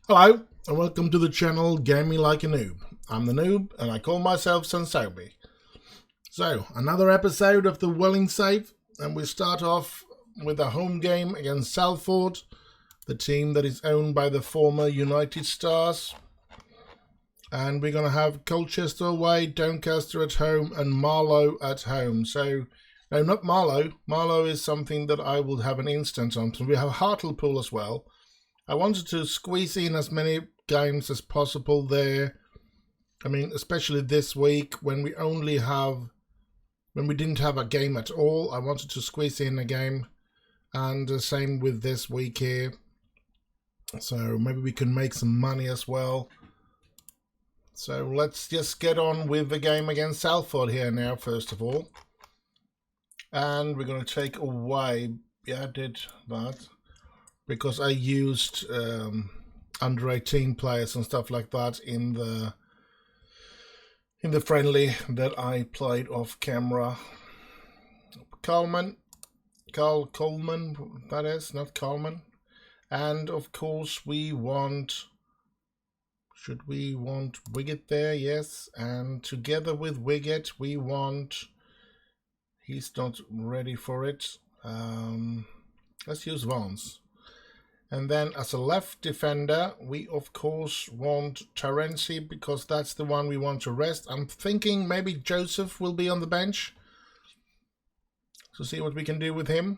Hello, and welcome to the channel Gaming Like a Noob. I'm the Noob, and I call myself Sansobi. So, another episode of the Welling Save, and we start off with a home game against Salford, the team that is owned by the former United Stars. And we're going to have Colchester away, Doncaster at home, and Marlow at home. So, no, not Marlow. Marlow is something that I will have an instant on. So we have Hartlepool as well. I wanted to squeeze in as many games as possible there. I mean, especially this week when we didn't have a game at all. I wanted to squeeze in a game, and the same with this week here. So maybe we can make some money as well. So let's just get on with the game against Salford here now, first of all. And we're going to take away, yeah, I did that. Because I used under 18 players and stuff like that in the friendly that I played off camera. Carl Coleman, that is, not Coleman. And of course should we want Wiggett there? Yes. And together with Wiggett we want, he's not ready for it. Let's use Vance. And then as a left defender, we of course want Terenzi because that's the one we want to rest. I'm thinking maybe Joseph will be on the bench. So see what we can do with him.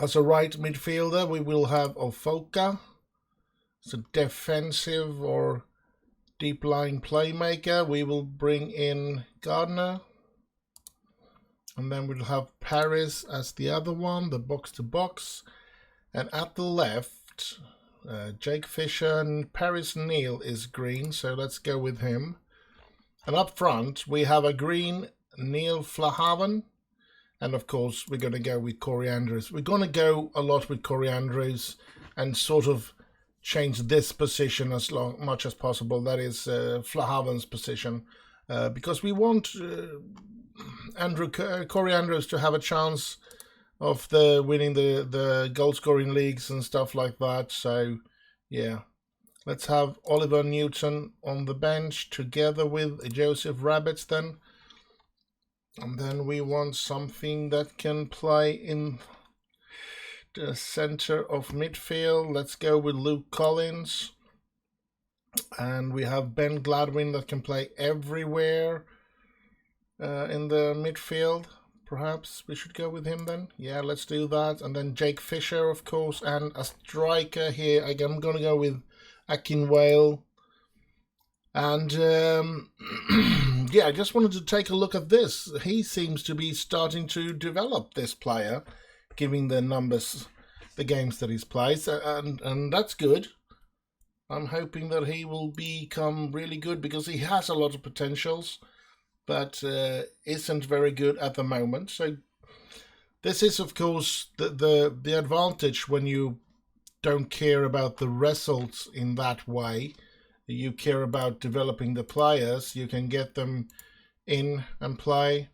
As a right midfielder, we will have Ofoka. As a defensive or deep line playmaker, we will bring in Gardner. And then we'll have Paris as the other one, the box-to-box. And at the left, Jake Fisher and Paris Neal is green, so let's go with him. And up front, we have a green Neil Flahavan. And of course, we're going to go with Corey Andrews. We're going to go a lot with Corey Andrews and sort of change this position as much as possible. That is Flahavan's position. Because we want Corey Andrews to have a chance of winning the goal scoring leagues and stuff like that. So yeah, let's have Oliver Newton on the bench together with Joseph Rabbits then. And then we want something that can play in the center of midfield. Let's go with Luke Collins. And we have Ben Gladwin that can play everywhere in the midfield. Perhaps we should go with him then. Yeah, let's do that. And then Jake Fisher, of course. And a striker here. I'm going to go with Akinwale. And yeah, I just wanted to take a look at this. He seems to be starting to develop, this player, giving the numbers, the games that he's played. And that's good. I'm hoping that he will become really good because he has a lot of potentials, but isn't very good at the moment. So this is, of course, the advantage when you don't care about the results in that way. You care about developing the players. You can get them in and play.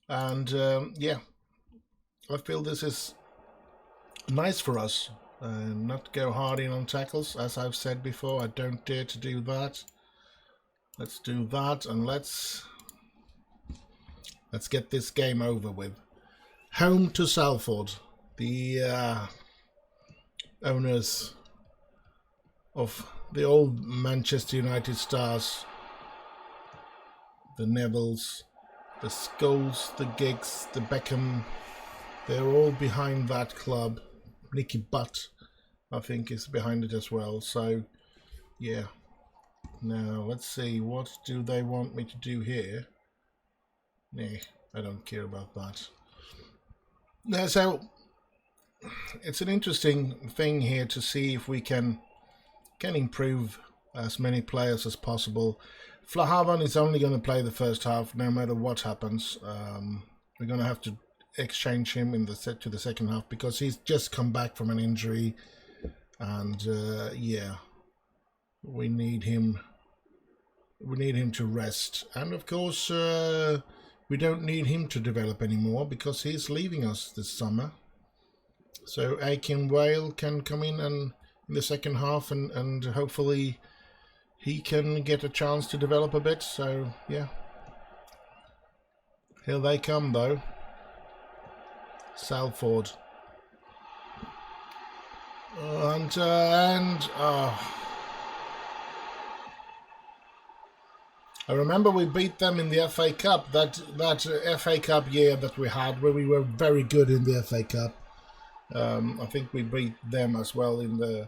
And yeah, I feel this is nice for us. Not go hard in on tackles. As I've said before, I don't dare to do that. Let's do that, and let's get this game over with. Home to Salford, the owners of the old Manchester United Stars, the Nevilles, the Scholes, the Giggs, the Beckham. They're all behind that club. Nicky Butt, I think, is behind it as well. So, yeah. Now, let's see. What do they want me to do here? Nah, I don't care about that. Now, so, it's an interesting thing here to see if we can improve as many players as possible. Flahavan is only going to play the first half, no matter what happens. We're going to have to exchange him in to the second half because he's just come back from an injury, and yeah, we need him to rest. And of course we don't need him to develop anymore because he's leaving us this summer. So Akinwale can come in and in the second half, and hopefully he can get a chance to develop a bit. So yeah, here they come though. Salford. And I remember we beat them in the FA Cup, that FA Cup year that we had, where we were very good in the FA Cup. I think we beat them as well in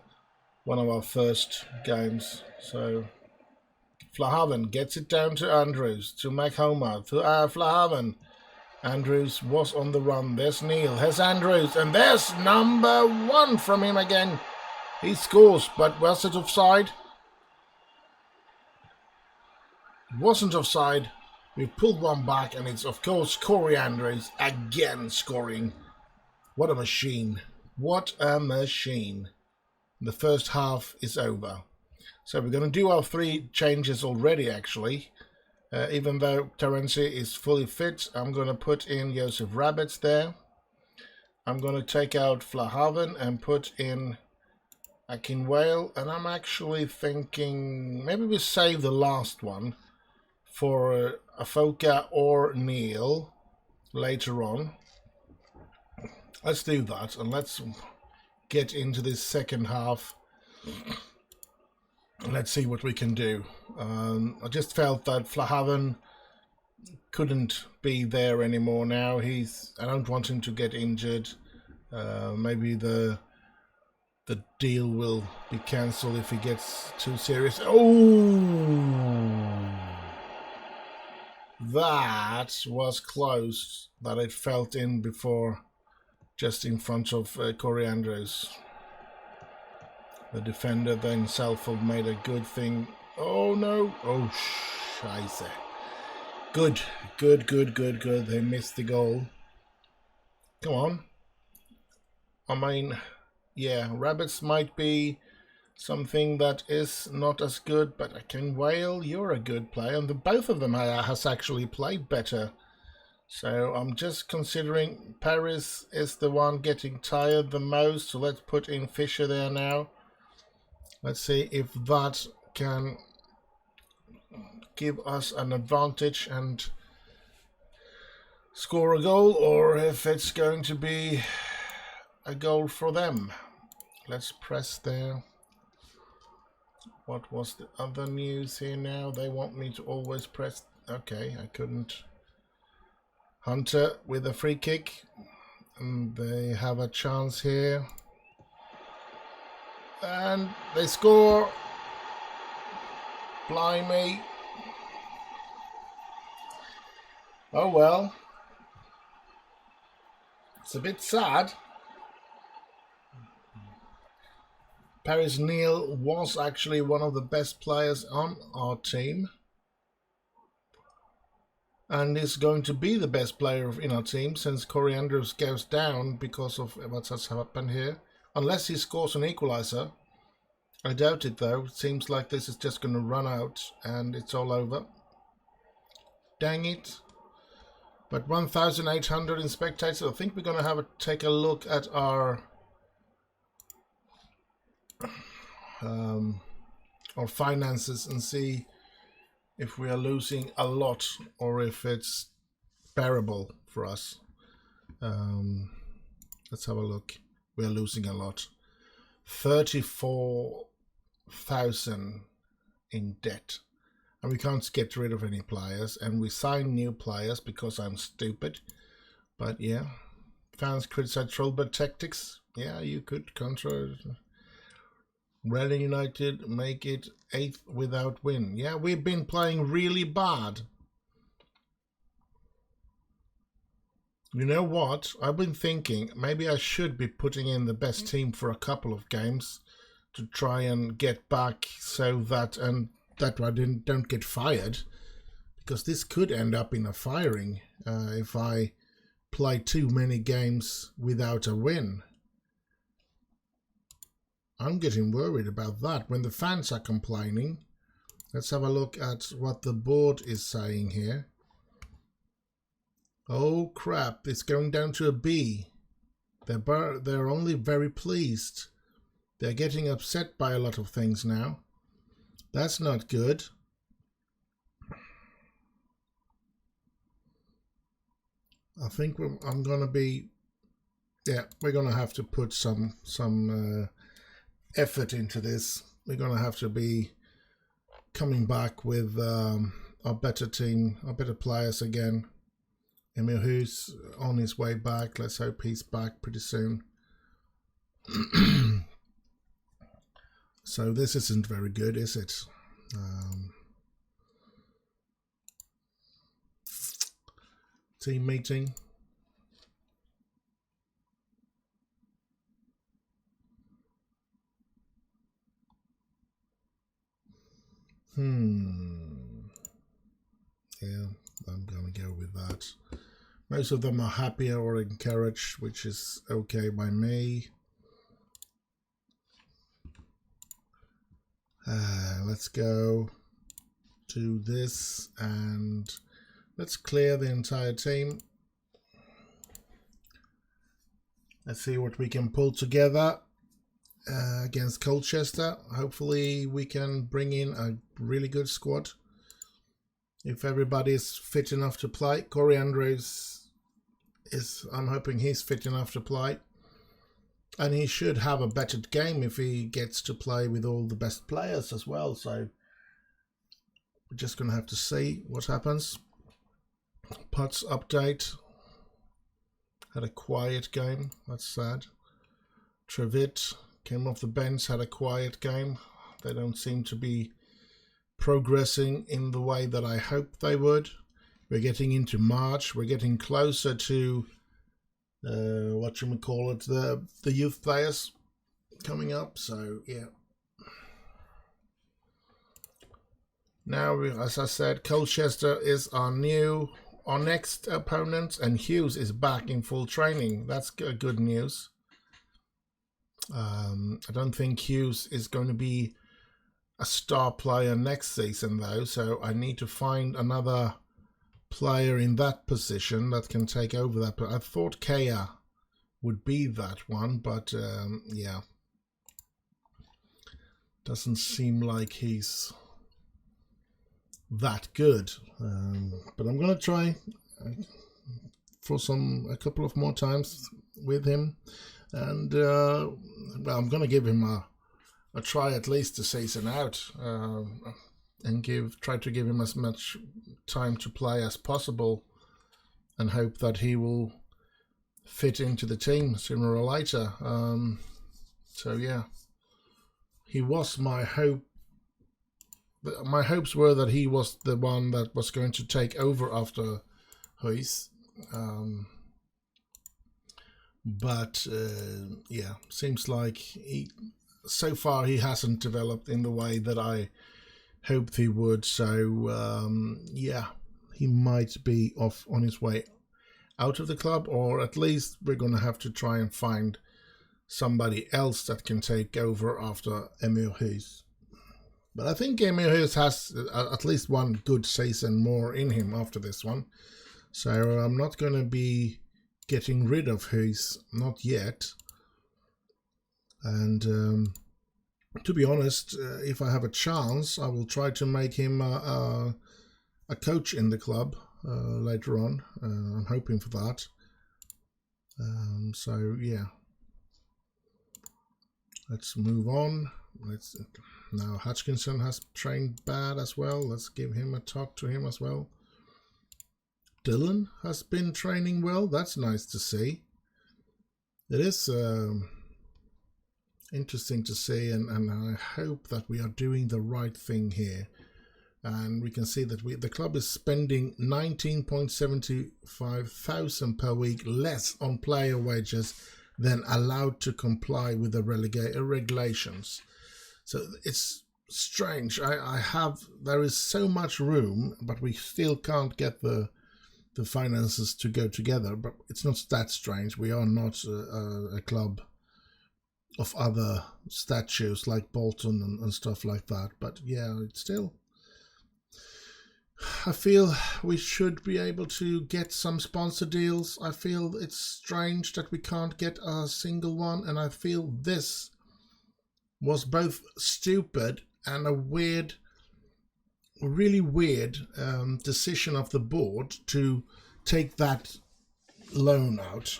one of our first games. So Flahaven gets it down to Andrews, to Maghoma, to Flahaven. Andrews was on the run. There's Neil. There's Andrews. And there's number 1 from him again. He scores, but was it offside? It wasn't offside. We pulled one back, and it's, of course, Corey Andrews again scoring. What a machine. What a machine. The first half is over. So we're going to do our 3 changes already, actually. Even though Terenzi is fully fit, I'm going to put in Joseph Rabbits there. I'm going to take out Flahaven and put in Akinwale. And I'm actually thinking maybe we save the last one for Afoka or Neil later on. Let's do that, and let's get into this second half. Let's see what we can do. I just felt that Flahaven couldn't be there anymore now. I don't want him to get injured. Maybe the deal will be cancelled if he gets too serious. Oh! That was close, that it felt in before, just in front of Corey Andrews. The defender then Salford made a good thing. Oh no! Oh, scheiße. Good. They missed the goal. Come on. I mean, yeah, Rabbits might be something that is not as good, but Akinwale, you're a good player, and both of them has actually played better. So I'm just considering Paris is the one getting tired the most, so let's put in Fisher there now. Let's see if that can give us an advantage and score a goal, or if it's going to be a goal for them. Let's press there. What was the other news here now? They want me to always press. Okay, I couldn't. Hunter with a free kick. And they have a chance here. And they score. Blimey. Oh well. It's a bit sad. Paris Neal was actually one of the best players on our team. And is going to be the best player in our team since Corey Andrews goes down because of what has happened here. Unless he scores an equaliser. I doubt it though. It seems like this is just going to run out and it's all over. Dang it. But 1,800 in spectators. I think we're going to have take a look at our finances and see if we are losing a lot or if it's bearable for us. Let's have a look. We are losing a lot. 34,000 in debt. And we can't get rid of any players. And we sign new players because I'm stupid. But yeah. Fans criticize Trollbird tactics. Yeah, you could counter. Reading United make it 8th without win. Yeah, we've been playing really bad. You know what? I've been thinking maybe I should be putting in the best team for a couple of games to try and get back so that I don't get fired, because this could end up in a firing if I play too many games without a win. I'm getting worried about that when the fans are complaining. Let's have a look at what the board is saying here. Oh crap, it's going down to a B. They're only very pleased. They're getting upset by a lot of things now. That's not good. I think I'm gonna be, yeah, we're gonna have to put some effort into this. We're gonna have to be coming back with our better team, our better players again. Emil who's on his way back. Let's hope he's back pretty soon. So this isn't very good, is it? Team meeting. Yeah, I'm gonna go with that. Most of them are happier or encouraged, which is okay by me. Let's go to this and let's clear the entire team. Let's see what we can pull together against Colchester. Hopefully we can bring in a really good squad. If everybody's fit enough to play. Corey Andrews is, I'm hoping he's fit enough to play. And he should have a better game if he gets to play with all the best players as well. So we're just going to have to see what happens. Potts update. Had a quiet game. That's sad. Trevitt came off the bench, had a quiet game. They don't seem to be progressing in the way that I hoped they would. We're getting into March. We're getting closer to what should we call it, the youth players coming up. So yeah, now as I said, Colchester is our next opponent, and Hughes is back in full training. That's good news. I don't think Hughes is going to be a star player next season though, so I need to find another player in that position that can take over that. But I thought Kea would be that one, but yeah, doesn't seem like he's that good. But I'm gonna try for a couple of more times with him, and well, I'm gonna give him a try at least the season out, and try to give him as much time to play as possible, and hope that he will fit into the team sooner or later. So yeah, he was my hope. My hopes were that he was the one that was going to take over after Huys. But yeah, seems like so far he hasn't developed in the way that I hoped he would. So yeah, he might be off on his way out of the club, or at least we're going to have to try and find somebody else that can take over after Emil Huys. But I think Emil Huys has at least one good season more in him after this one. So I'm not going to be getting rid of Huys, not yet. And to be honest, if I have a chance, I will try to make him a coach in the club later on. I'm hoping for that. So yeah, let's move on. Now Hutchinson has trained bad as well. Let's give him a talk to him as well. Dylan has been training well. That's nice to see. It is interesting to see, and I hope that we are doing the right thing here. And we can see that the club is spending 19.75 thousand per week less on player wages than allowed to comply with the regulations. So it's strange. There is so much room, but we still can't get the finances to go together. But it's not that strange. We are not a club of other statues like Bolton and stuff like that. But yeah, it's still, I feel we should be able to get some sponsor deals. I feel it's strange that we can't get a single one, and I feel this was both stupid and a weird, really weird decision of the board to take that loan out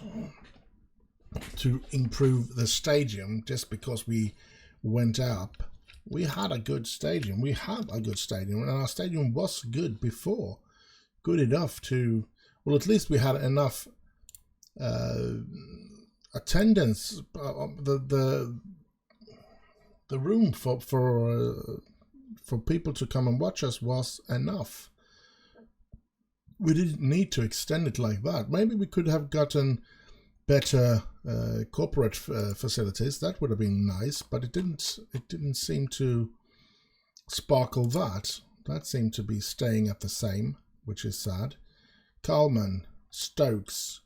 to improve the stadium just because we went up. We had a good stadium. We have a good stadium, and our stadium was good before. Good enough to, well, at least we had enough attendance. The room for people to come and watch us was enough. We didn't need to extend it like that. Maybe we could have gotten better corporate facilities. That would have been nice, but it didn't seem to sparkle that. That seemed to be staying at the same, which is sad. Coleman, Stokes,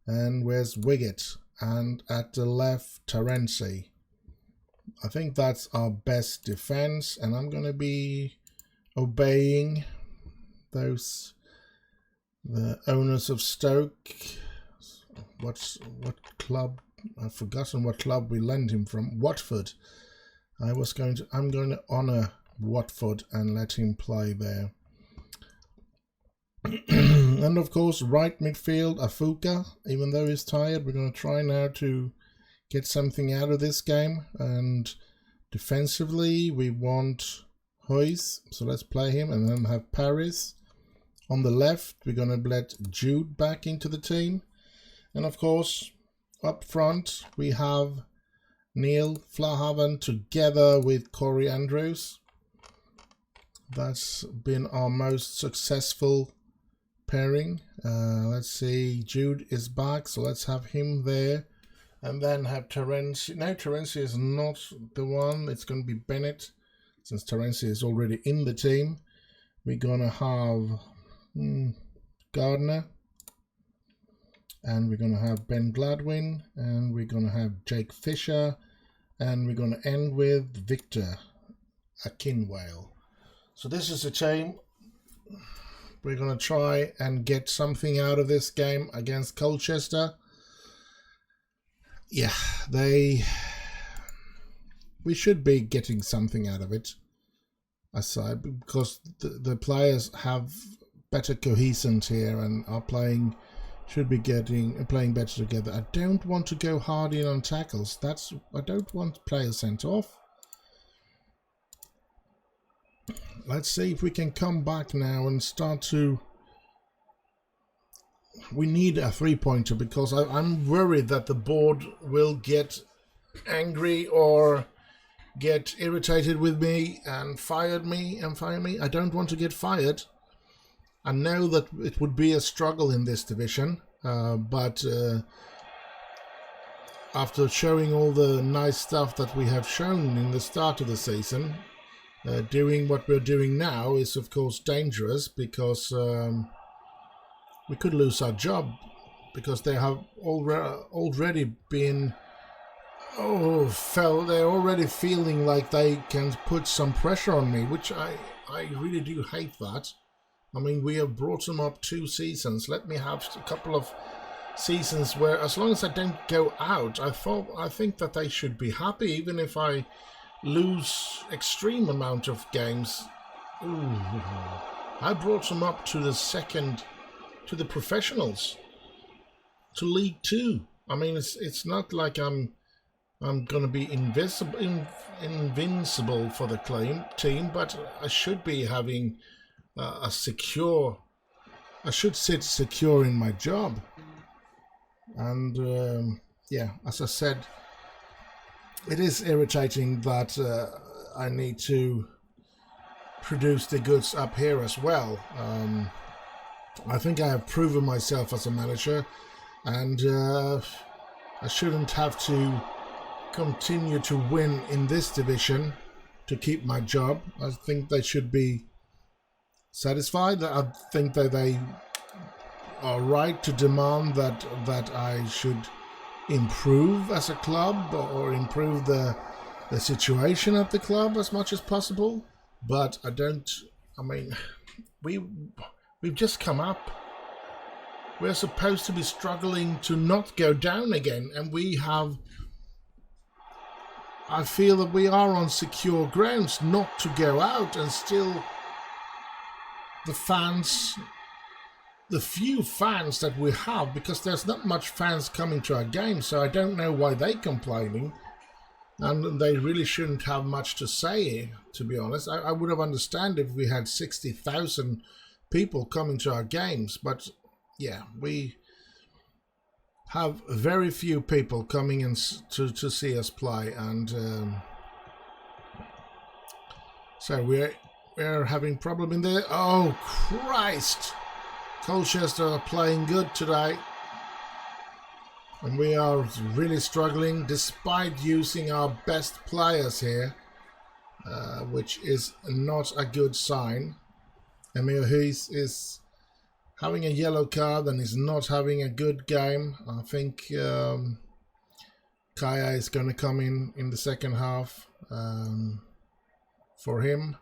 and where's Wiggett? And at the left, Terenzi. I think that's our best defense, and I'm going to be obeying the owners of Stoke. What club? I've forgotten what club we lent him from. Watford. I'm going to honour Watford and let him play there. And of course, right midfield, Afuka. Even though he's tired, we're going to try now to get something out of this game. And defensively, we want Hoyes, so let's play him and then have Paris. On the left, we're going to let Jude back into the team. And of course, up front, we have Neil Flahaven together with Corey Andrews. That's been our most successful pairing. Let's see, Jude is back, so let's have him there. And then have Terenzi. No, Terenzi is not the one. It's going to be Bennett, since Terenzi is already in the team. We're going to have Gardner. And we're going to have Ben Gladwin. And we're going to have Jake Fisher. And we're going to end with Victor Akinwale. So this is a team. We're going to try and get something out of this game against Colchester. Yeah, we should be getting something out of it, aside, because the players have better cohesion here and are should be playing better together. I don't want to go hard in on tackles. I don't want players sent off. Let's see if we can come back now and start to. We need a three-pointer, because I'm worried that the board will get angry or get irritated with me and fire me. I don't want to get fired. I know that it would be a struggle in this division, but after showing all the nice stuff that we have shown in the start of the season, doing what we're doing now is of course dangerous, because we could lose our job, because they have already been they're already feeling like they can put some pressure on me, which I really do hate that. I mean, we have brought them up 2 seasons. Let me have a couple of seasons where, as long as I don't go out, I think that they should be happy, even if I lose extreme amount of games. Ooh. I brought them up to the professionals, to League 2. I mean, it's not like I'm going to be invincible for the team, but I should be having I should sit secure in my job. And yeah, as I said, it is irritating that I need to produce the goods up here as well. I think I have proven myself as a manager, and I shouldn't have to continue to win in this division to keep my job. I think they should be satisfied. I think that they are right to demand that I should improve as a club, or improve the situation at the club as much as possible. But I mean, we've just come up. We're supposed to be struggling to not go down again, and we have I feel that we are on secure grounds not to go out, and still the fans, the few fans that we have, because there's not much fans coming to our games, so I don't know why they're complaining. And they really shouldn't have much to say, to be honest. I would have understood if we had 60,000 people coming to our games, but yeah, we have very few people coming in to see us play, and so we're having problem in there. Oh Christ! Colchester are playing good today, and we are really struggling despite using our best players here, which is not a good sign. Emil Huyes is having a yellow card and is not having a good game. I think Kaya is going to come in the second half for him.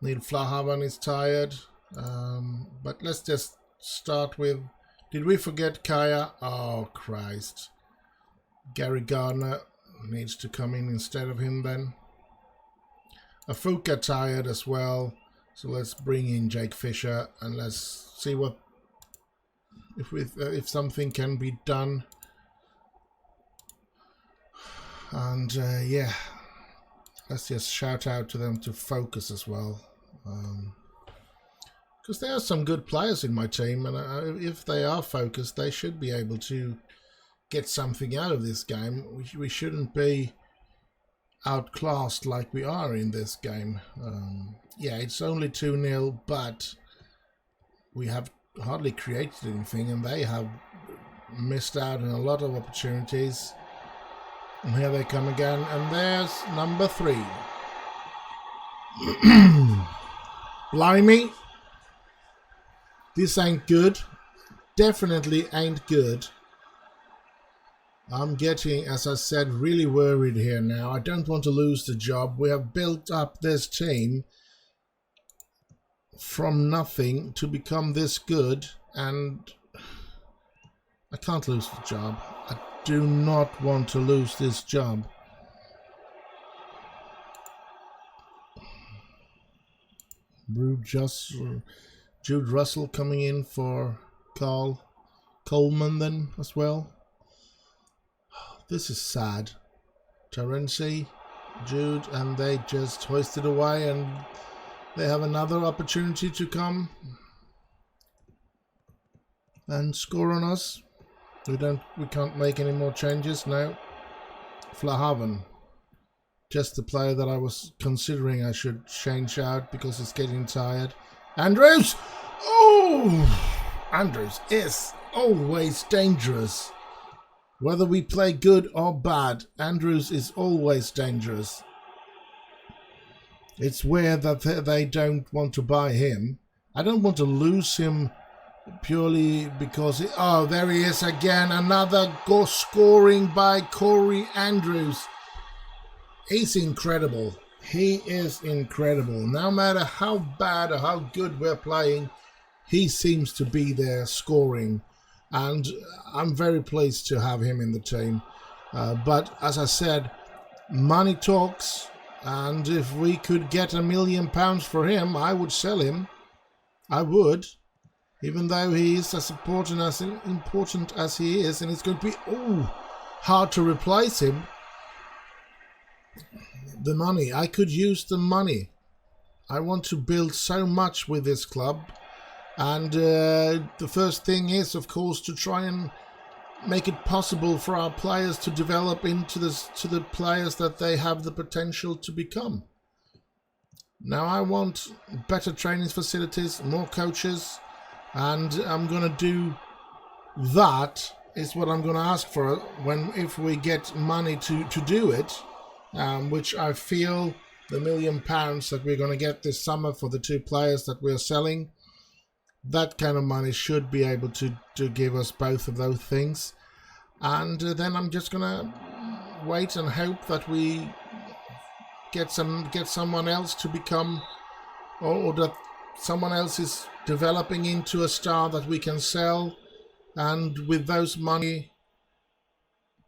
Neil Flahavan is tired, but let's just start with... Did we forget Kaya? Oh, Christ. Gary Gardner needs to come in instead of him then. Afuka tired as well. So let's bring in Jake Fisher and let's see what... if something can be done. And yeah, let's just shout out to them to focus as well. Because there are some good players in my team, and if they are focused, they should be able to get something out of this game. We shouldn't be outclassed like we are in this game. Yeah, it's only 2-0, but we have hardly created anything, and they have missed out on a lot of opportunities. And here they come again, and there's number 3. Blimey. This ain't good. Definitely ain't good. I'm getting, as I said, really worried here now. I don't want to lose the job. We have built up this team from nothing to become this good, and I can't lose the job. I do not want to lose this job. Jude Russell coming in for Carl Coleman then as well. This is sad. Terenzi, Jude, and they just hoisted away, and they have another opportunity to come and score on us. We can't make any more changes now. Flahavan, just the player that I was considering I should change out because he's getting tired. Andrews! Oh! Andrews is always dangerous. Whether we play good or bad, Andrews is always dangerous. It's weird that they don't want to buy him. I don't want to lose him purely because... oh, there he is again. Another goal scoring by Corey Andrews. He's incredible. He is incredible. No matter how bad or how good we're playing, he seems to be there scoring. And I'm very pleased to have him in the team. But as I said, money talks. And if we could get £1 million for him, I would sell him. I would. Even though he is as important as he is. And it's going to be hard to replace him. The money. I could use the money. I want to build so much with this club. And the first thing is, of course, to try and make it possible for our players to develop into the players that they have the potential to become. Now I want better training facilities, more coaches, and I'm going to do that is what I'm going to ask for if we get money to do it, which I feel the £1 million that we're going to get this summer for the 2 players that we're selling, that kind of money should be able to give us both of those things. And then I'm just going to wait and hope that we get someone else to become, or that someone else is developing into a star that we can sell. And with those money,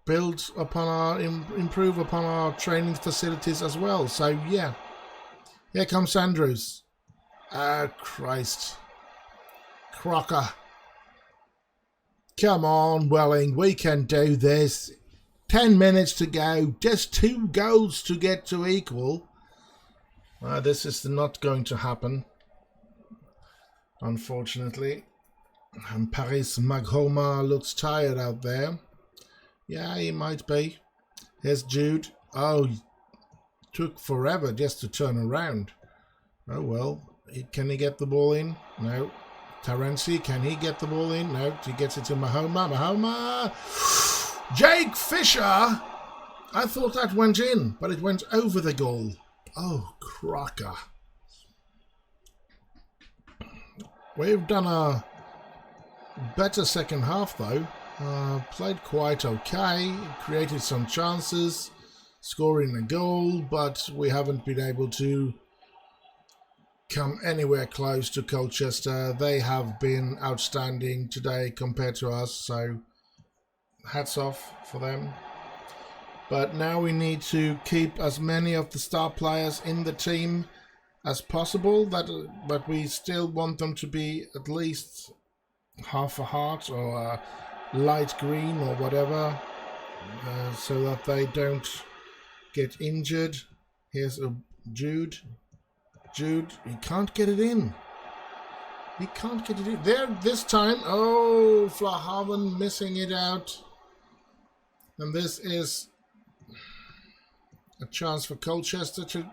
build upon our, improve upon our training facilities as well. So yeah, here comes Andrews. Ah, Christ. Crocker. Come on, Welling, we can do this. 10 minutes to go, just 2 goals to get to equal. This is not going to happen, unfortunately. And Paris Maghoma looks tired out there. Yeah, he might be. Here's Jude. Oh, took forever just to turn around. Oh well, can he get the ball in? No. Terenzi, can he get the ball in? No, he gets it to Mahoma. Mahoma! Jake Fisher! I thought that went in, but it went over the goal. Oh, Crocker. We've done a better second half, though. Played quite okay, created some chances, scoring a goal, but we haven't been able to come anywhere close to Colchester. They have been outstanding today compared to us, so hats off for them. But now we need to keep as many of the star players in the team as possible, but we still want them to be at least half a heart or a light green or whatever, so that they don't get injured. Here's a Jude. Jude, he can't get it in. He can't get it in. There, this time. Oh, Flahaven missing it out. And this is a chance for Colchester to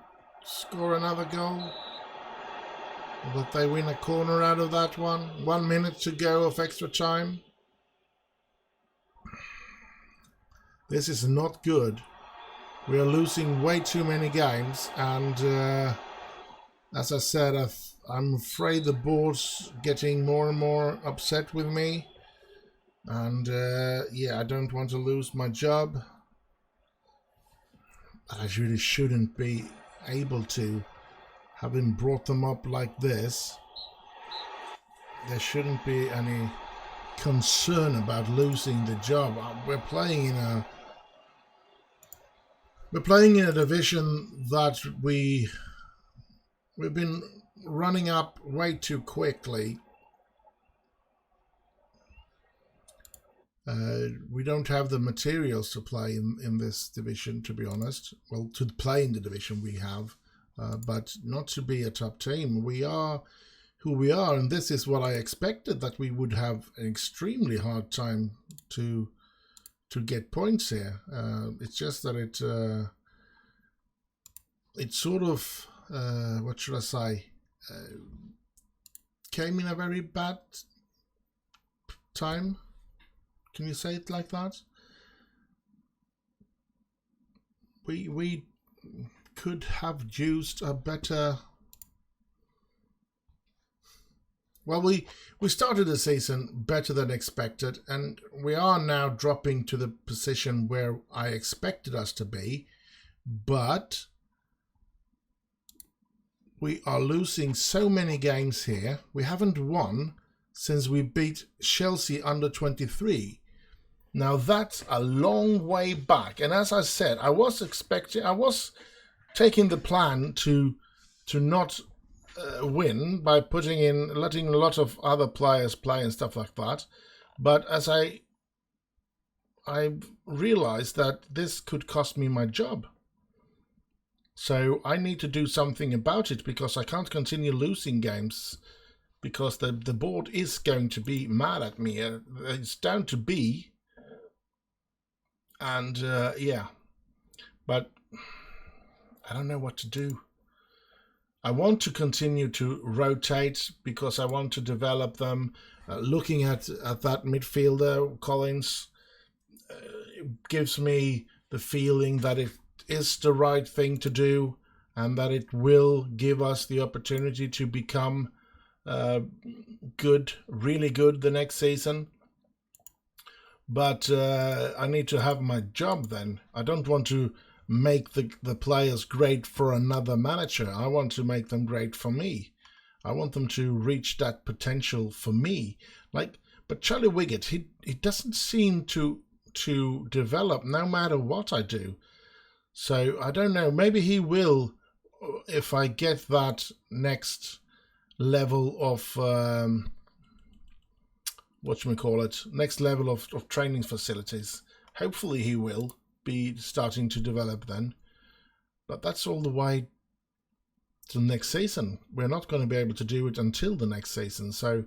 score another goal. But they win a corner out of that one. 1 minute to go of extra time. This is not good. We are losing way too many games, and as I said, I'm afraid the board's getting more and more upset with me. And yeah, I don't want to lose my job. But I really shouldn't be able to, having brought them up like this. There shouldn't be any concern about losing the job. We're playing in a division that we've been running up way too quickly. We don't have the materials to play in this division, to be honest. Well, to play in the division we have, but not to be a top team. We are who we are, and this is what I expected, that we would have an extremely hard time to get points here. It's just that it sort of, what should I say, came in a very bad time. Can you say it like that? We could have used a better... Well, we started the season better than expected, and we are now dropping to the position where I expected us to be, but we are losing so many games here. We haven't won since we beat Chelsea under 23. Now that's a long way back, and as I said, I was taking the plan to not win by letting a lot of other players play and stuff like that. But as I realized that this could cost me my job. So I need to do something about it, because I can't continue losing games, because the board is going to be mad at me. It's down to B. And yeah, but I don't know what to do. I want to continue to rotate because I want to develop them. Looking at that midfielder, Collins, gives me the feeling that it is the right thing to do, and that it will give us the opportunity to become good, really good the next season. But I need to have my job then. I don't want to make the players great for another manager. I want to make them great for me. I want them to reach that potential for me. But Charlie Wiggett, he doesn't seem to to develop no matter what I do. So I don't know, maybe he will if I get that next level of next level of training facilities. Hopefully he will be starting to develop then. But that's all the way to next season. We're not going to be able to do it until the next season. So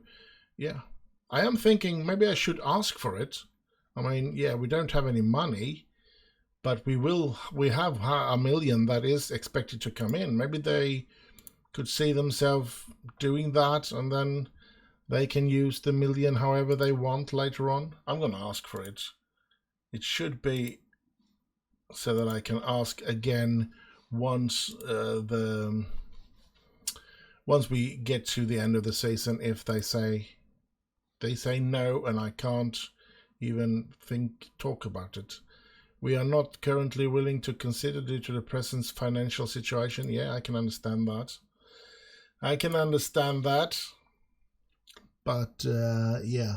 yeah, I am thinking maybe I should ask for it. I mean, yeah, we don't have any money, but we have $1 million that is expected to come in. Maybe they could see themselves doing that, and then they can use the $1 million however they want later on. I'm going to ask for it. It should be so that I can ask again once once we get to the end of the season. If they say no and I can't even talk about it. We are not currently willing to consider due to the present financial situation. Yeah, I can understand that. But yeah,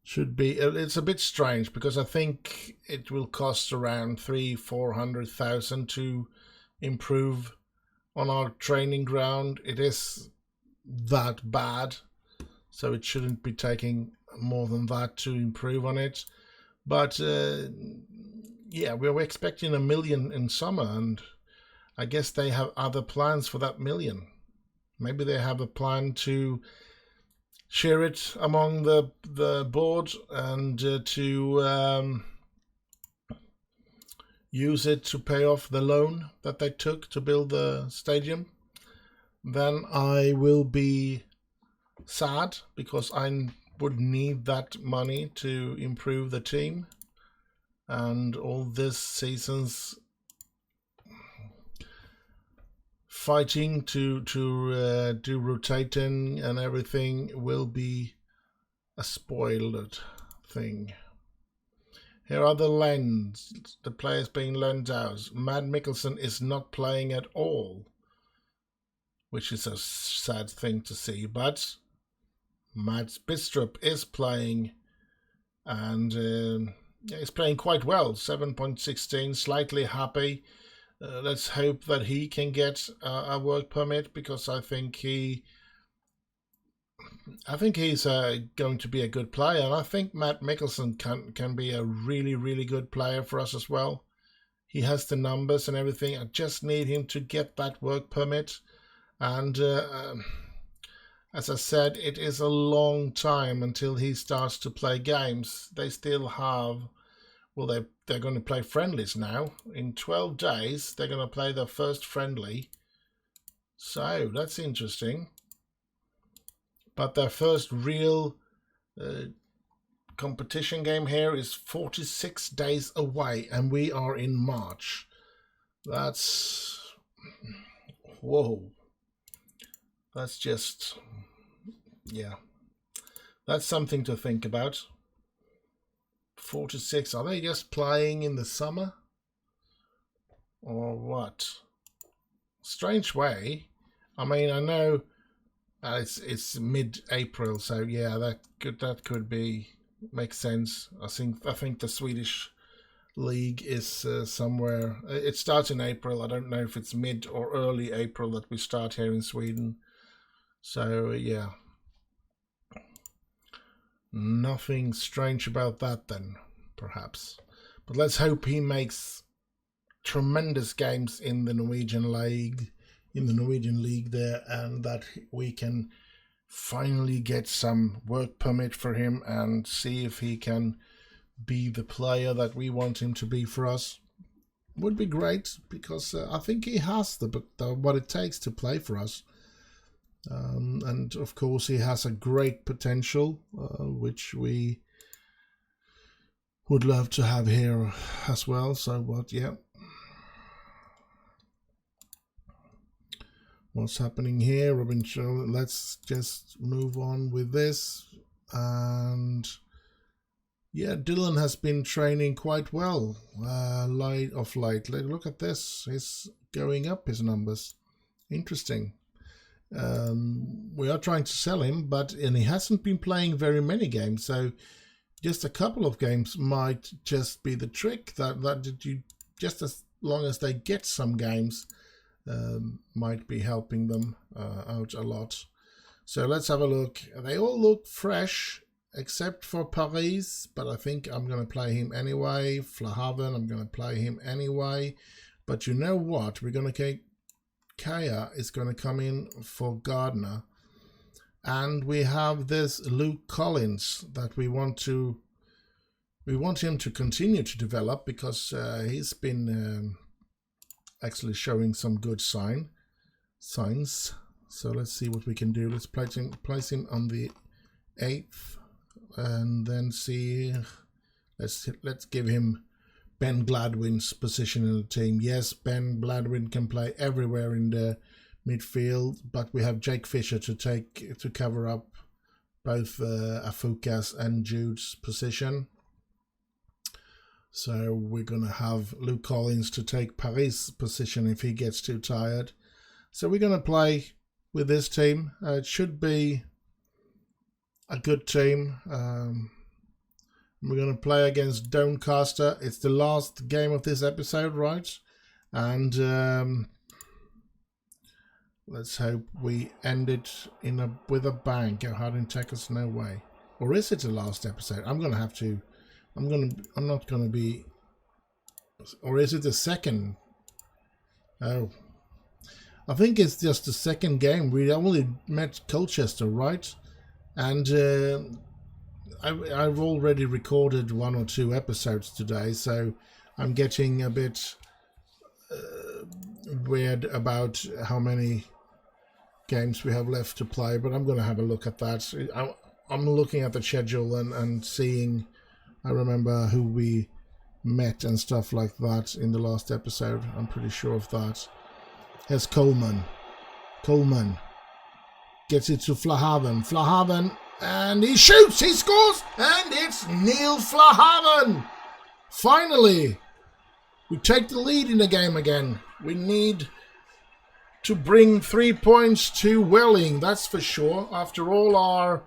should be. It's a bit strange because I think it will cost around 300,000-400,000 to improve on our training ground. It is that bad, so it shouldn't be taking more than that to improve on it. But yeah, we were expecting $1 million in summer, and I guess they have other plans for that $1 million. Maybe they have a plan to share it among the board and to use it to pay off the loan that they took to build the stadium. Then I will be sad because I would need that money to improve the team, and all this season's fighting to do rotating and everything will be a spoiled thing. Here are the lends, the players being lent out. Matt Mikkelsen is not playing at all, which is a sad thing to see, but Mads Bistrup is playing, and he's playing quite well. 7.16, slightly happy. Let's hope that he can get a work permit, because I think he's going to be a good player, and I think Matt Mikkelsen can be a really, really good player for us as well. He has the numbers and everything. I just need him to get that work permit, and as I said, it is a long time until he starts to play games. They still have, well, they're going to play friendlies now. In 12 days, they're going to play their first friendly. So that's interesting. But their first real competition game here is 46 days away, and we are in March. That's, whoa. That's just, yeah. That's something to think about. 46, are they just playing in the summer? Or what? Strange way. I mean, I know it's mid-April, so yeah, that could be make sense. I think the Swedish league is somewhere. It starts in April. I don't know if it's mid or early April that we start here in Sweden. So yeah, nothing strange about that then, perhaps. But let's hope he makes tremendous games in the Norwegian league, there, and that we can finally get some work permit for him and see if he can be the player that we want him to be for us. Would be great, because I think he has what it takes to play for us. And of course he has a great potential, which we would love to have here as well. So what's happening here, Robin? Let's just move on with this. And yeah, Dylan has been training quite well of late. Look at this, he's going up, his numbers. Interesting. We are trying to sell him, and he hasn't been playing very many games, so just a couple of games might just be the trick. That you, just as long as they get some games, might be helping them out a lot. So let's have a look. They all look fresh except for Paris, but I think I'm going to play him anyway. Flahaven, I'm going to play him anyway. But you know what? We're going to Kaya is going to come in for Gardner. And we have this Luke Collins that we want him to continue to develop, because he's been actually showing some good signs. So let's see what we can do. Let's place him on the 8th, and then see. Let's give him Ben Gladwin's position in the team. Yes, Ben Gladwin can play everywhere in the midfield, but we have Jake Fisher to cover up both Afukas and Jude's position. So we're going to have Luke Collins to take Paris' position if he gets too tired. So we're going to play with this team. It should be a good team. We're going to play against Doncaster. It's the last game of this episode, right? And let's hope we end it with a bang. Go hard and take us no way. Or is it the last episode? I'm not gonna be. Or is it the second? Oh, I think it's just the second game. We only met Colchester, right? And I've already recorded 1 or 2 episodes today, so I'm getting a bit weird about how many games we have left to play. But I'm going to have a look at that. I'm looking at the schedule and seeing. I remember who we met and stuff like that in the last episode. I'm pretty sure of that. Here's Coleman. Coleman gets it to Flahaven. Flahaven, and he shoots, he scores, and it's Neil Flahaven. Finally, we take the lead in the game again. We need to bring 3 points to Welling, that's for sure. After all our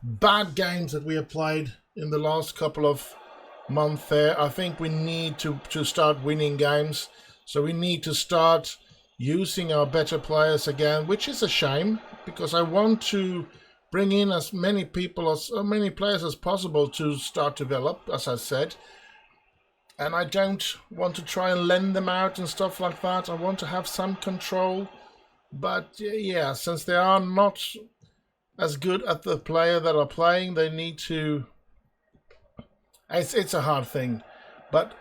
bad games that we have played in the last couple of months there, I think we need to start winning games. So we need to start using our better players again, which is a shame, because I want to bring in as many players as possible to start develop, as I said. And I don't want to try and lend them out and stuff like that. I want to have some control. But yeah, since they are not as good at the player that are playing, they need to. It's a hard thing, but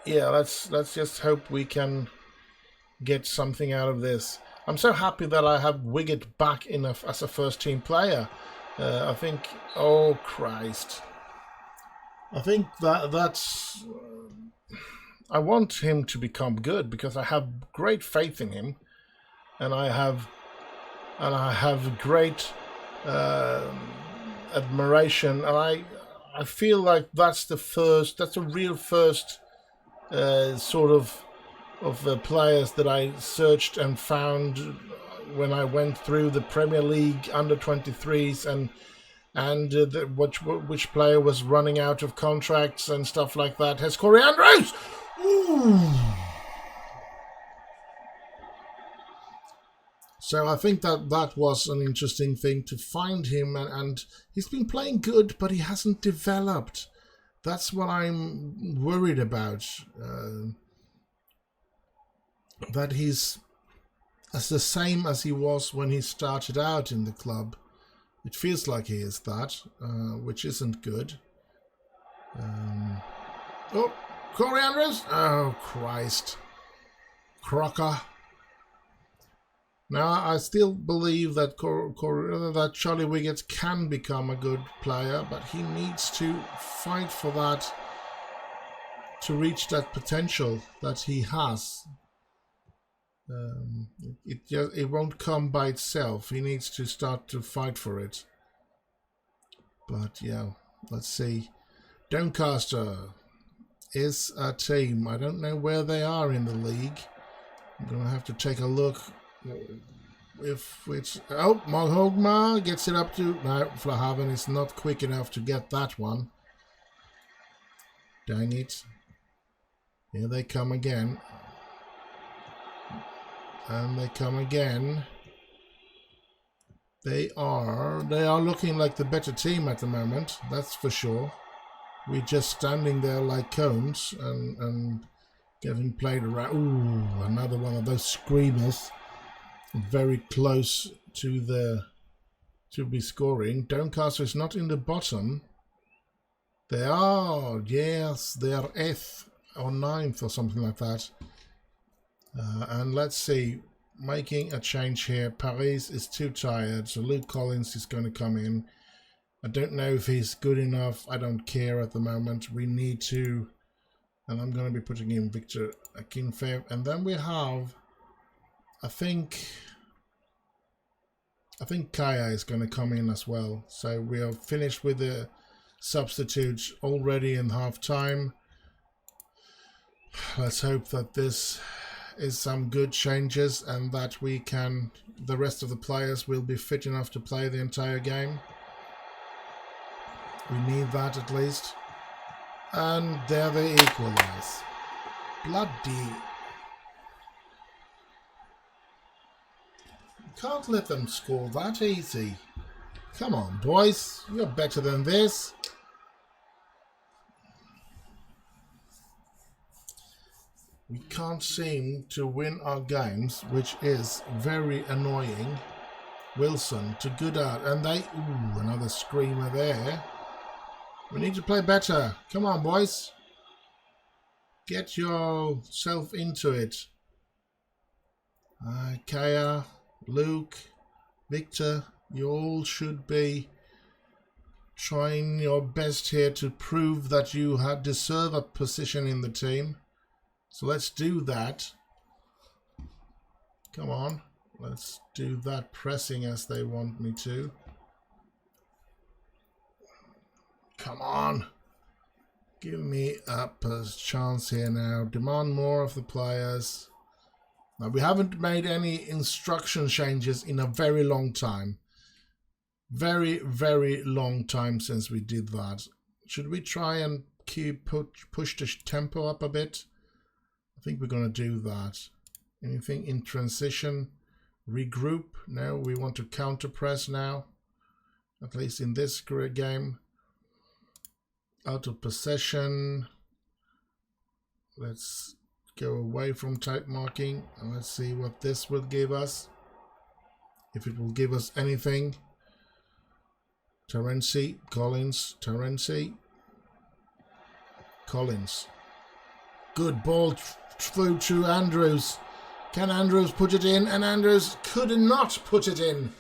yeah, let's just hope we can get something out of this. I'm so happy that I have Wiggett back as a first team player. I think, oh Christ, I think that's. I want him to become good because I have great faith in him, and I have great admiration, and I feel like that's the real first sort of players that I searched and found when I went through the Premier League under 23s and which player was running out of contracts and stuff like that. Has Corey Andrews? Ooh. So I think that was an interesting thing to find him, and he's been playing good, but he hasn't developed. That's what I'm worried about. That he's as the same as he was when he started out in the club. It feels like he is that, which isn't good. Oh, Corey Andrews! Oh, Christ. Crocker. Now, I still believe that that Charlie Wiggett can become a good player, but he needs to fight for that, to reach that potential that he has. It won't come by itself. He needs to start to fight for it. But yeah, let's see. Doncaster is a team. I don't know where they are in the league. I'm going to have to take a look. if it's... Oh, Moghogma gets it up to... No, Flahaven is not quick enough to get that one. Dang it. Here they come again. And they come again. They are looking like the better team at the moment, that's for sure. We're just standing there like cones and getting played around. Ooh, another one of those screamers. Very close to be scoring. Doncaster is not in the bottom. They are, yes, they are 8th or 9th or something like that. And let's see, making a change here. Paris is too tired, so Luke Collins is going to come in. I don't know if he's good enough. I don't care at the moment. We need to, and I'm going to be putting in Victor Akinfev. And then we have, I think Kaya is going to come in as well. So we are finished with the substitutes already in half time. Let's hope that this is some good changes and that the rest of the players will be fit enough to play the entire game. We need that at least. And there they equalize. Bloody. Can't let them score that easy. Come on, boys. You're better than this. We can't seem to win our games, which is very annoying. Wilson to Goodart, and they... Ooh, another screamer there. We need to play better. Come on, boys. Get yourself into it. Kaya, Luke, Victor, you all should be trying your best here to prove that you deserve a position in the team. So let's do that. Come on. Let's do that pressing as they want me to. Come on. Give me a chance here now. Demand more of the players. Now, we haven't made any instruction changes in a very long time. Very, very long time since we did that. Should we try and push the tempo up a bit? I think we're going to do that. Anything in transition? Regroup? No, we want to counter press now. At least in this game. Out of possession. Let's go away from type marking and let's see what this will give us. If it will give us anything. Terenzi, Collins, Terenzi. Collins. Good ball through to Andrews. Can Andrews put it in? And Andrews could not put it in.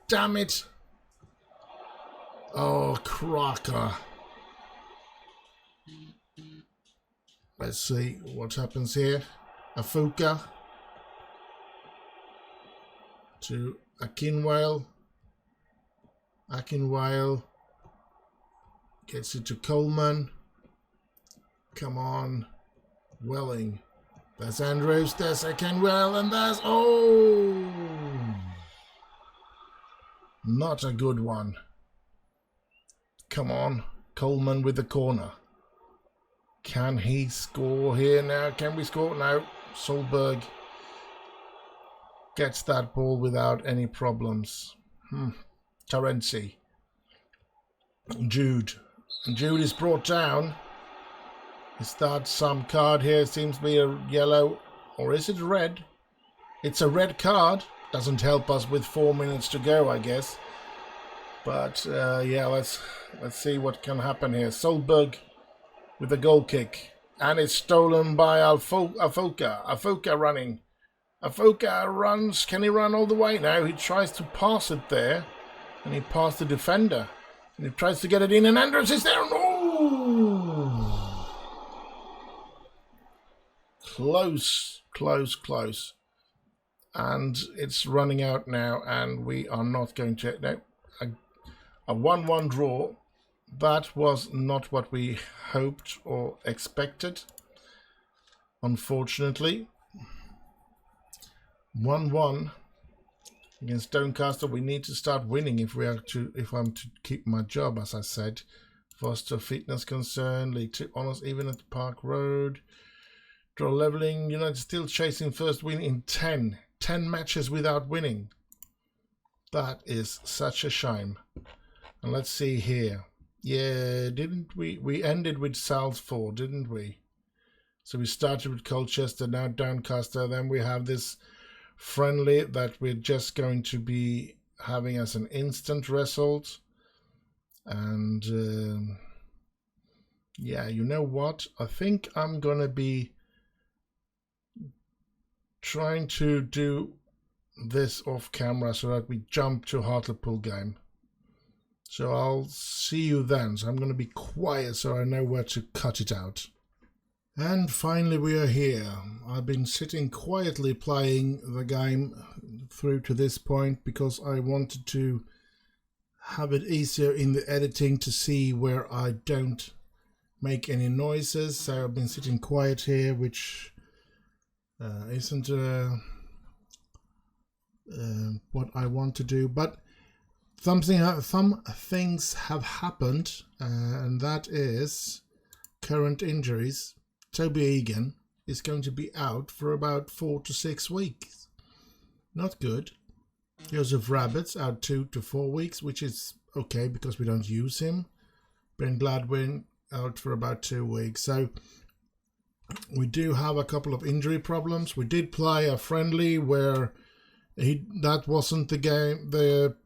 Damn it. Oh, cracker. Let's see what happens here. Afuka to Akinwale. Akinwale gets it to Coleman. Come on. Welling. There's Andrews. There's Akinwale. And there's... Oh! Not a good one. Come on. Coleman with the corner. Can he score here now? Can we score? No. Solberg gets that ball without any problems. Terenzi. Jude. And Jude is brought down. Is that some card here? Seems to be a yellow. Or is it red? It's a red card. Doesn't help us with 4 minutes to go, I guess. But, yeah, let's see what can happen here. Solberg with a goal kick. And it's stolen by Afoka. Afoka running. Afoka runs. Can he run all the way now? He tries to pass it there. And he passed the defender. And he tries to get it in. And Andrews is there. Oh! Close, close, close. And it's running out now. And we are not going to... No, a 1-1 draw. That was not what we hoped or expected, unfortunately. 1-1 against Doncaster. We need to start winning if I'm to keep my job, as I said. Foster fitness concern, League 2 honours even at Park Road. Draw levelling, United still chasing first win in 10 matches without winning. That is such a shame. And let's see here. Yeah, didn't we ended with Salford, didn't we? So we started with Colchester, now Doncaster, then we have this friendly that we're just going to be having as an instant result. And yeah, you know what? I think I'm gonna be trying to do this off camera so that we jump to Hartlepool game. So I'll see you then. So I'm going to be quiet so I know where to cut it out. And finally we are here. I've been sitting quietly playing the game through to this point because I wanted to have it easier in the editing to see where I don't make any noises. So I've been sitting quiet here, which isn't what I want to do, but some things have happened, and that is current injuries. Toby Egan is going to be out for about 4 to 6 weeks. Not good. Joseph Rabbits out 2 to 4 weeks, which is okay because we don't use him. Ben Gladwin out for about 2 weeks. So we do have a couple of injury problems. We did play a friendly where that wasn't the game, the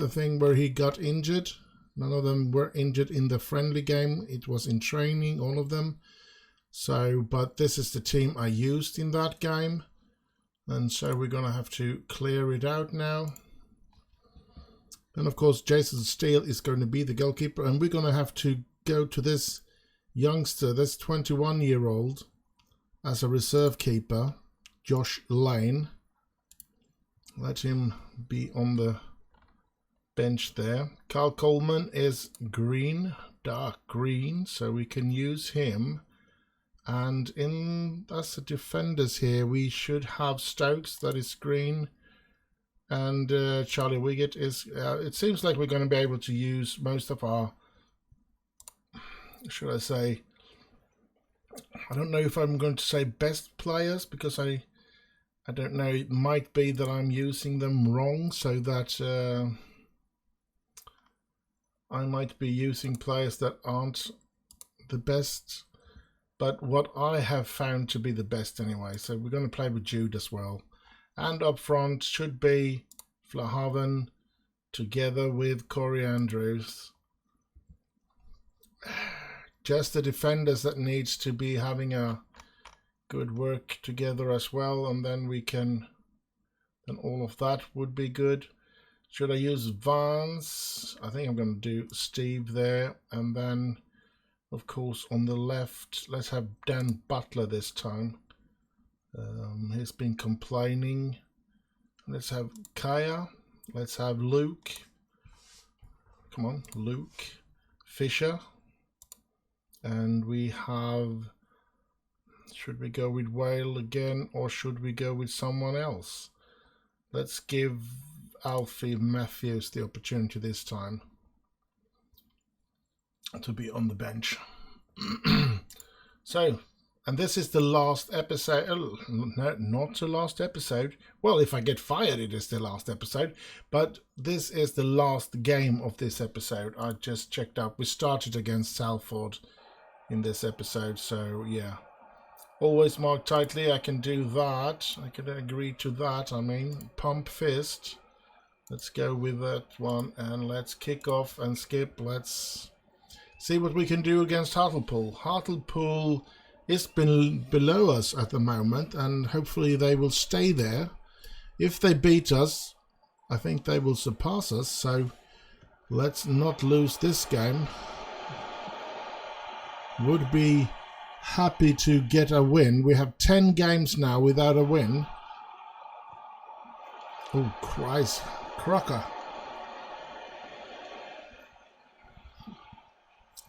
thing where he got injured. None of them were injured in the friendly game. It was in training, all of them. So, but this is the team I used in that game. And so we're going to have to clear it out now. And of course, Jason Steele is going to be the goalkeeper. And we're going to have to go to this youngster, this 21-year-old, as a reserve keeper, Josh Lane. Let him be on the bench there. Carl Coleman is green, dark green, so we can use him. And as the defenders here, we should have Stokes, that is green, and Charlie Wiggett is. It seems like we're going to be able to use most of our, should I say, I don't know if I'm going to say best players, because I don't know, it might be that I'm using them wrong, so that I might be using players that aren't the best, but what I have found to be the best anyway. So we're going to play with Jude as well. And up front should be Flahaven together with Corey Andrews. Just the defenders that needs to be having a good work together as well, and then we can, then all of that would be good. Should I use Vance? I think I'm going to do Steve there, and then of course on the left let's have Dan Butler this time. He's been complaining. Let's have Kaya. Let's have Luke. Come on, Luke Fisher. And we have, should we go with Whale again, or should we go with someone else? Let's give Alfie Matthews the opportunity this time to be on the bench. So, and this is the last episode. Oh, no, not the last episode. Well, if I get fired, it is the last episode. But this is the last game of this episode. I just checked out. We started against Salford in this episode, so yeah. Always marked tightly. I can do that. I can agree to that. I mean, pump fist. Let's go with that one, and let's kick off and skip. Let's see what we can do against Hartlepool. Hartlepool is below us at the moment, and hopefully they will stay there. If they beat us, I think they will surpass us, so let's not lose this game. Would be happy to get a win. We have 10 games now without a win. Oh, Christ. Crocker.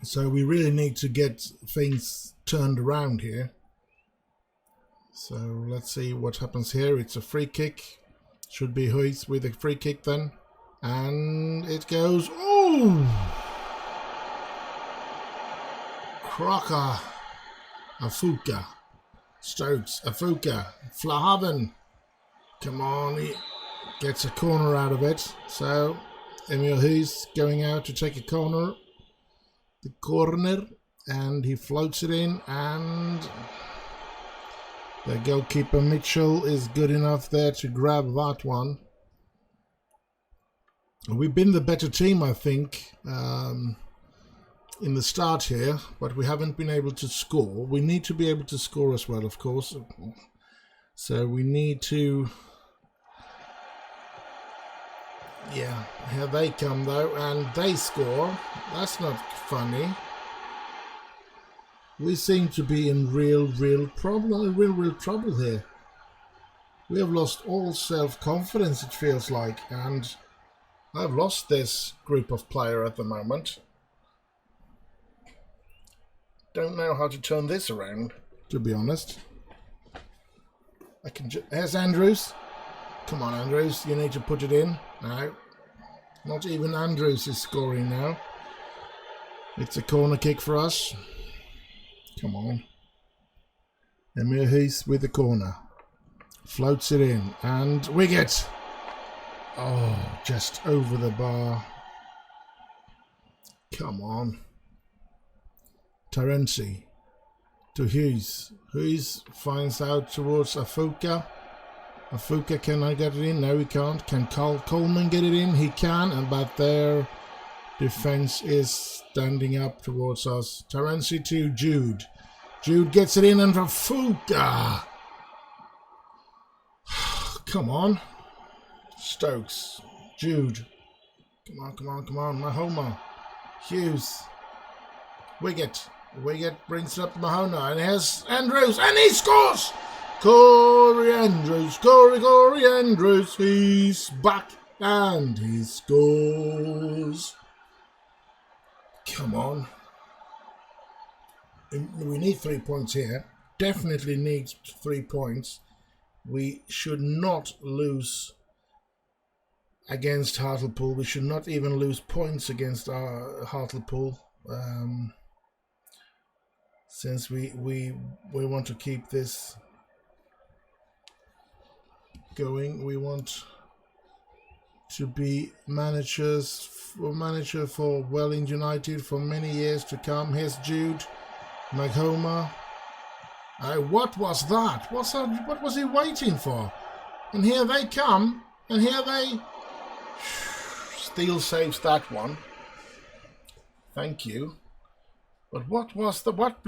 So we really need to get things turned around here. So let's see what happens here. It's a free kick. Should be Huis with a free kick then. And it goes... Oh! Crocker. Afuka. Stokes. Afuka. Flahaven. Come on. He gets a corner out of it. So, Emil Huis going out to take a corner. The corner. And he floats it in. And the goalkeeper Mitchell is good enough there to grab that one. We've been the better team, I think, in the start here, but we haven't been able to score. We need to be able to score as well, of course. So we need to... Yeah, here they come though, and they score. That's not funny. We seem to be in real trouble here. We have lost all self-confidence, it feels like, and I've lost this group of player at the moment. Don't know how to turn this around, to be honest. I can Here's Andrews. Come on, Andrews, you need to put it in. No. Not even Andrews is scoring now. It's a corner kick for us. Come on. Emil Huis with the corner. Floats it in. And Wiggett. Oh, just over the bar. Come on. Terenzi. To Huis. Huis finds out towards Afuka. Afuka, can I get it in? No, he can't. Can Coleman get it in? He can, but their defense is standing up towards us. Terenzi to Jude. Jude gets it in, and Afuka. Come on. Stokes. Jude. Come on, come on, come on. Mahoma. Hughes. Wiggett. Wiggett brings it up to Mahona, and here's Andrews, and he scores! Corey Andrews, Corey Andrews, he's back, and he scores. Come on. We need 3 points here. Definitely need 3 points. We should not lose against Hartlepool. We should not even lose points against Hartlepool. Since we want to keep this going, we want to be manager for Welling United for many years to come. Here's Jude, Maghoma. What was that? What was he waiting for? And here they come, and here they... Steele saves that one. Thank you. But what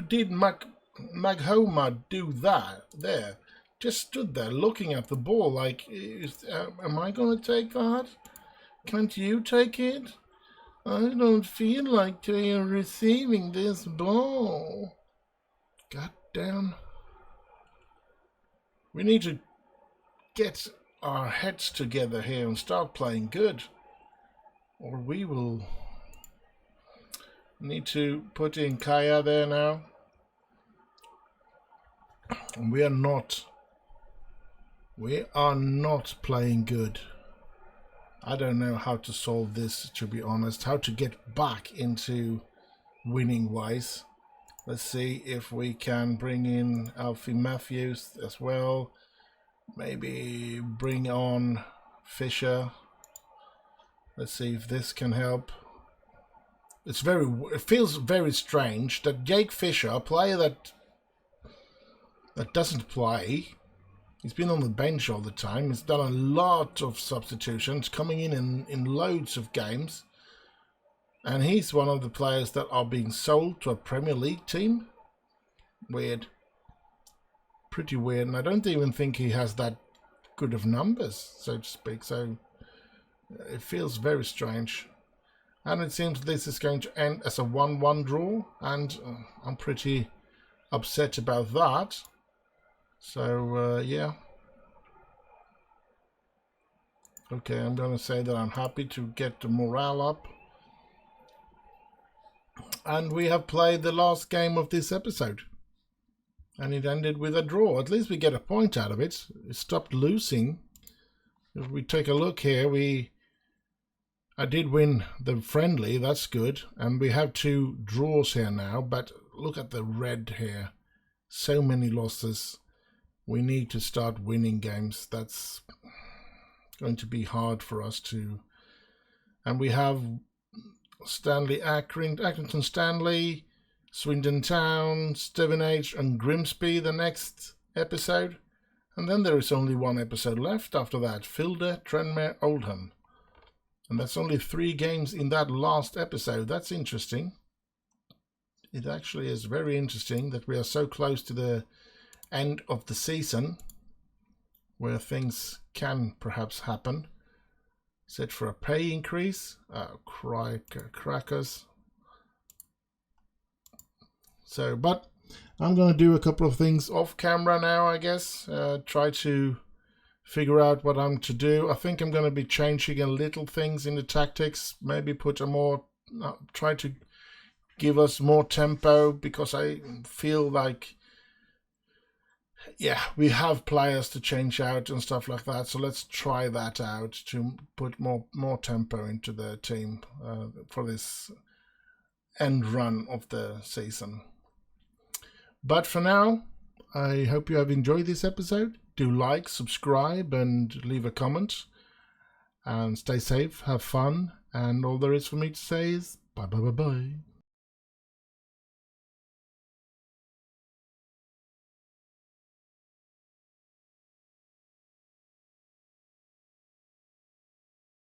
did Maghoma do there? Just stood there looking at the ball like, am I going to take that? Can't you take it? I don't feel like receiving this ball. God damn. We need to get our heads together here and start playing good. Or we will need to put in Kaya there now. We are not playing good. I don't know how to solve this, to be honest. How to get back into winning wise. Let's see if we can bring in Alfie Matthews as well. Maybe bring on Fisher. Let's see if this can help. It feels very strange that Jake Fisher, a player that doesn't play, he's been on the bench all the time. He's done a lot of substitutions, coming in loads of games. And he's one of the players that are being sold to a Premier League team. Weird. Pretty weird. And I don't even think he has that good of numbers, so to speak. So it feels very strange. And it seems this is going to end as a 1-1 draw. And I'm pretty upset about that. So, yeah. Okay, I'm going to say that I'm happy to get the morale up. And we have played the last game of this episode. And it ended with a draw. At least we get a point out of it. It stopped losing. If we take a look here, I did win the friendly, that's good. And we have 2 draws here now, but look at the red here. So many losses. We need to start winning games. That's going to be hard for us to. And we have Stanley Accrington Stanley, Swindon Town, Stevenage and Grimsby the next episode. And then there is only 1 episode left after that. Filder, Tranmere, Oldham. And that's only 3 games in that last episode. That's interesting. It actually is very interesting that we are so close to the end of the season where things can perhaps happen. Set for a pay increase. Crackers. So, but I'm going to do a couple of things off camera now, I guess. Try to figure out what I'm to do. I think I'm going to be changing a little things in the tactics. Maybe put a more, try to give us more tempo, because I feel like, yeah, we have players to change out and stuff like that. So let's try that out to put more tempo into the team for this end run of the season. But for now, I hope you have enjoyed this episode. Do like, subscribe, and leave a comment. And stay safe, have fun, and all there is for me to say is bye bye bye bye.